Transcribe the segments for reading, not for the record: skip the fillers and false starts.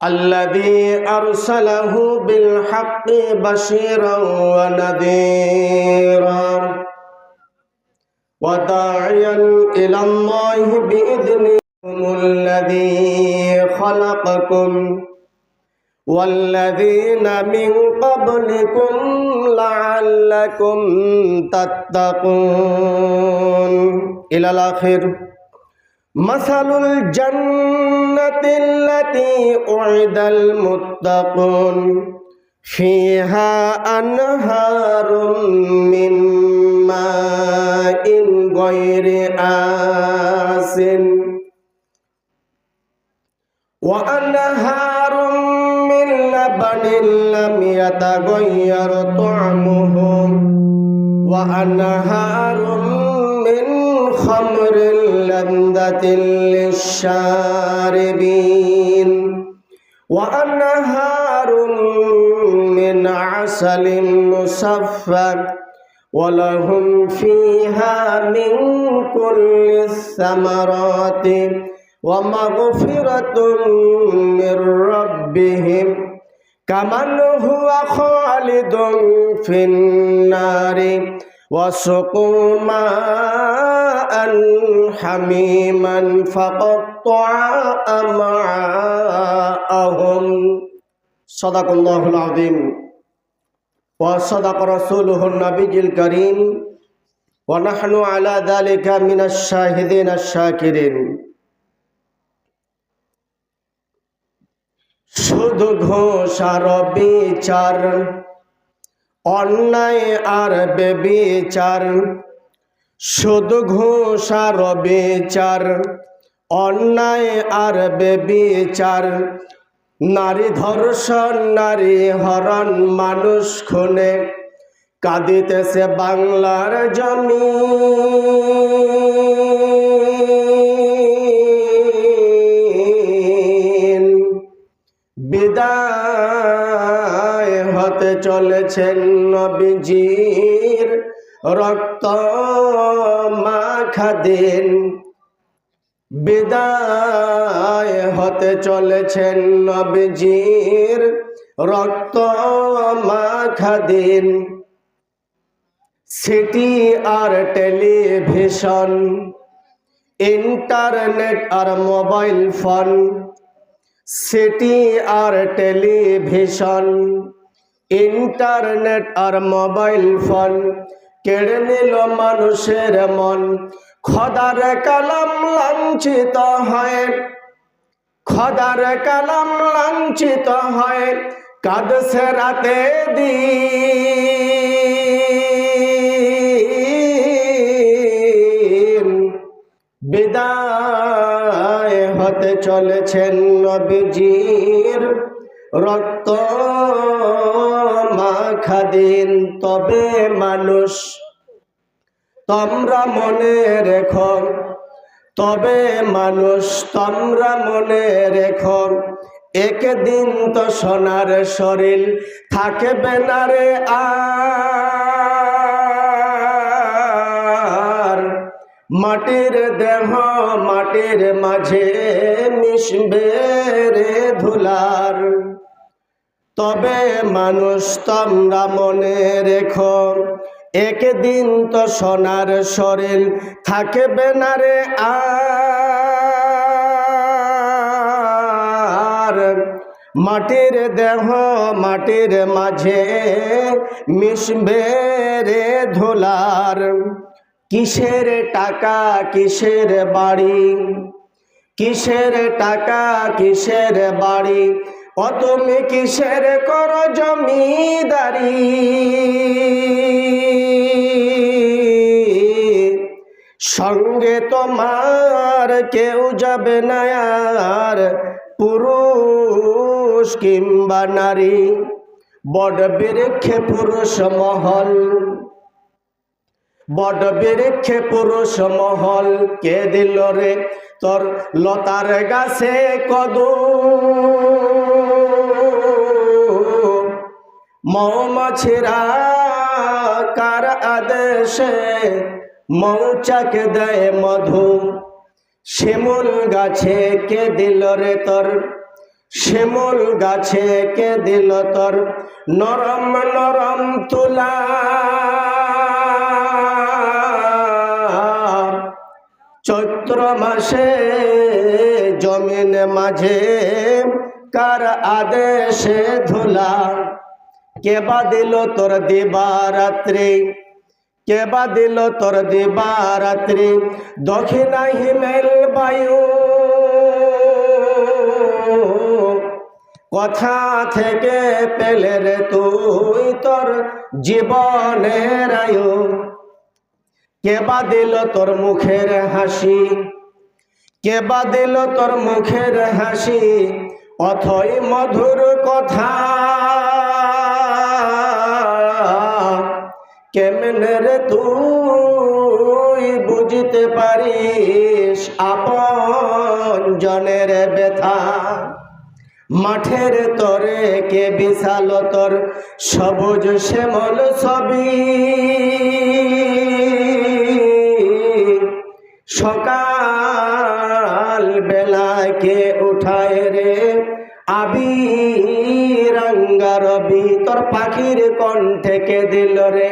الذي أرسله بالحق بشيرا ونذيرا وداعيا إلى الله بإذنه الذي خلقكم والذين من قبلكم لعلكم تتقون إلى الآخر. مثل الجنة التي أعد المتقون فيها أنهار من ماء غير آسن وأنهار من لبن لم يتغير طعمه وأنهار من خمر لذة للشاربين وأنهار من عسل مصفى ولهم فيها من كل الثمرات ومغفرة من ربهم كمن هو خالد في النار وسقوا ماء حميما فقطع أمعاءهم. صدق الله العظيم وصدق رسوله النبي الكريم ونحن على ذلك من الشاهدين الشاكرين. শুধু ঘোষ আর বিচার, অন্যায় আর বেবিচার, শুধু ঘোষ আর বিচার, অন্যায় আর বেবিচার, নারী ধর্ষণ নারী হরণ মানুষ খুনে কাঁদিতেছে বাংলার জমিন। বিদায় হতে চলেছেন নবীজির রক্ত মাখা দিন, বিদায় হতে চলেছেন নবীজির রক্ত মাখা দিন। সিটি আর টেলিভিশন, ইন্টারনেট আর মোবাইল ফোন, সিটি আর টেলিভিশন, ইন্টারনেট আর মোবাইল ফোন কেড়ে নিল মানুষের মন। খোদার কালাম লাঞ্ছিত হয়, খোদার কালাম লাঞ্ছিত হয়, কাঁদছে রাতে দিন। বিদায় হতে চলেছেন নবীজির রক্ত মাখা দিন। তবে মানুষ তোমরা মনে রেখো, তবে মানুষ তোমরা মনে রেখো, একদিন তো সোনার শরীর থাকবে না রে আর। মাটির দেহ মাটির মাঝে মিশবে রে ধুলার। তবে মানুষ তোমরা মনে রেখো, একদিন তো সোনার শরীর থাকবে না রে আর। মাটির দেহ মাটির মাঝে মিশবে রে ধুলার। কিসের টাকা কিসের বাড়ি, কিসের টাকা কিসের বাড়ি, ও তুমি কিসের করো জমিদারি। সঙ্গে তোমার কেউ যাবে না আর, পুরুষ কিংবা নারী। বট বৃক্ষে পুরুষ মহল, বট বৃক্ষে পুরুষ মহল কে দিল রে তোর লতার গাছে কদম। মৌমাছিরা কার আদেশে মৌচাকে দেয় মধু। শিমুল গাছে কে দিল রে তোর শ্যামল গাছে কে দিল তোর নরম নরম তুলা, চৈত্র মাসে জমিন মাঝে কার আদেশে ধুলা, কেবা দিল তোর দিবারাত্রি, কেবা দিল তোর দিবারাত্রি, দক্ষিণা হিমেল বায়ু, কথা থেকে পেলে রে তুই তোর জীবনের আয়ু, কেবা দিল তোর মুখের হাসি, কেবা দিল তোর মুখের হাসি, অথই মধুর কথা, কেমনে রে তুই বুঝতে পারিস আপন জনের ব্যথা, মাঠের তরে কে বিশাল তোর সবুজ শ্যামল ছবি, সকাল বেলায় কে উঠায় রে আবি রঙ্গা রবি, তোর পাখির কণ্ঠে কে দিল রে,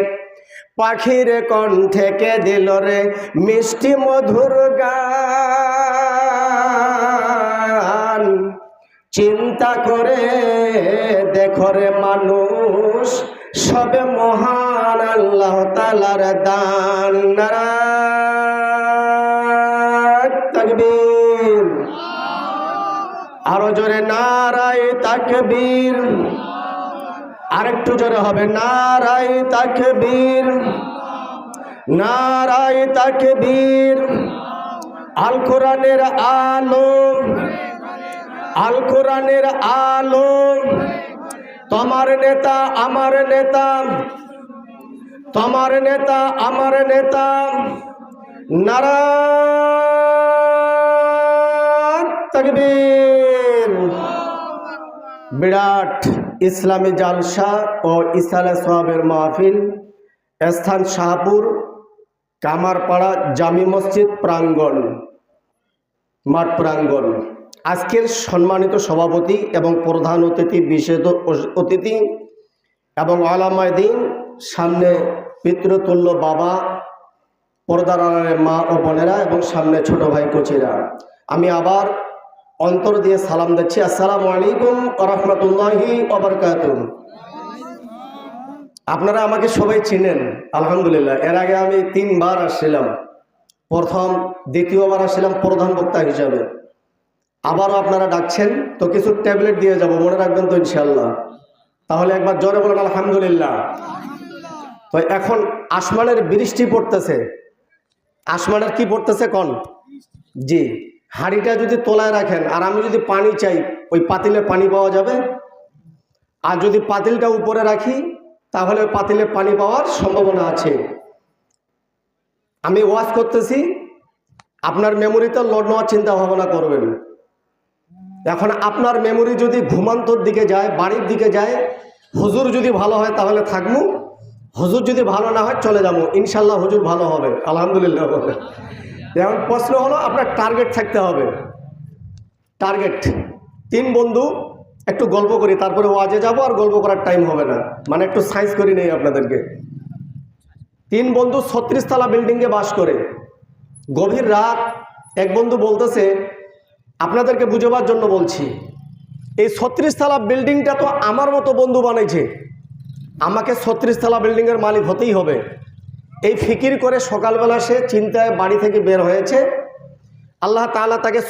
পাখির কণ্ঠে কে দিল রে মিষ্টি মধুর গান, চিন্তা করে দেখো রে মানুষ সবে মহান আল্লাহ তাআলার দান। নারায়ে তাকবীর, আরো জোরে নারায়ে তাকবীর, আরেকটু জোরে হবে নারায়ে তাকবীর, নারায়ে তাকবীর। আল কোরআনের আলো, আল কোরআনের আলো, তোমার নেতা আমার নেতা, তোমার নেতা আমার নেতা, নারায়ে তাকবীর। বিরাট ইসলামী জালসা ও ইসালে সওয়াবের মাহফিল, স্থান শাহপুর কামারপাড়া জামি মসজিদ প্রাঙ্গণ, মাঠ প্রাঙ্গণ। আজকের সম্মানিত সভাপতি এবং প্রধান অতিথি, বিশেষ অতিথি এবং আলামায়ে দ্বীন, সামনে পিতৃতুল্য বাবা, পর্দার আড়ালে মা ও বোনেরা এবং সামনে ছোট ভাই কোচিরা, আমি আবার অন্তর দিয়ে সালাম দিচ্ছি। আসসালামু আলাইকুম ওয়া রাহমাতুল্লাহি ওয়া বারাকাতুহু। আপনারা আমাকে সবাই চিনেন আলহামদুলিল্লাহ। এর আগে আমি 3 বার আসছিলাম, প্রথম দ্বিতীয়বার আসছিলাম প্রধান বক্তা হিসাবে, আবারও আপনারা ডাকছেন তো কিছু ট্যাবলেট দিয়ে যাব, মনে রাখবেন তো ইনশাআল্লাহ। তাহলে একবার জোরে বলেন আলহামদুলিল্লাহ। তো এখন আসমানের বৃষ্টি পড়তেছে, আসমানের কি পড়তেছে কোন? জি, হাঁড়িটা যদি তোলায় রাখেন আর আমি যদি পানি চাই, ওই পাতিলে পানি পাওয়া যাবে? আর যদি পাতিলটা উপরে রাখি তাহলে ওই পাতিলে পানি পাওয়ার সম্ভাবনা আছে। আমি ওয়াজ করতেছি, আপনার মেমোরিতে লোড নেওয়ার চিন্তা ভাবনা করবেন। এখন আপনার মেমোরি যদি ঘুমান্তর দিকে যায়, বাড়ির দিকে যায়, হুজুর যদি ভালো হয় তাহলে থাকবো, হুজুর যদি ভালো না হয় চলে যাবো। ইনশাল্লাহ হুজুর ভালো হবে আলহামদুলিল্লাহ। এখন প্রশ্ন হলো আপনার টার্গেট থাকতে হবে। টার্গেট 3 বন্ধু একটু গল্প করি, তারপরে ওয়াজে যাব, আর গল্প করার টাইম হবে না, মানে একটু সাইজ করি নেই আপনাদেরকে। 3 বন্ধু 36 তলা বিল্ডিংয়ে বাস করে। গভীর রাত এক বন্ধু বলতেছে, আপনাদেরকে বুঝাবার জন্য বলছি, এই 36 তলা বিল্ডিংটা তো আমার মতো বন্ধু বানাইছে, আমাকে 36 তলা বিল্ডিংয়ের মালিক হতেই হবে। এই ফিকির করে সকালবেলা সে চিন্তায় বাড়ি থেকে বের হয়েছে। আল্লাহ তাআলা তাকে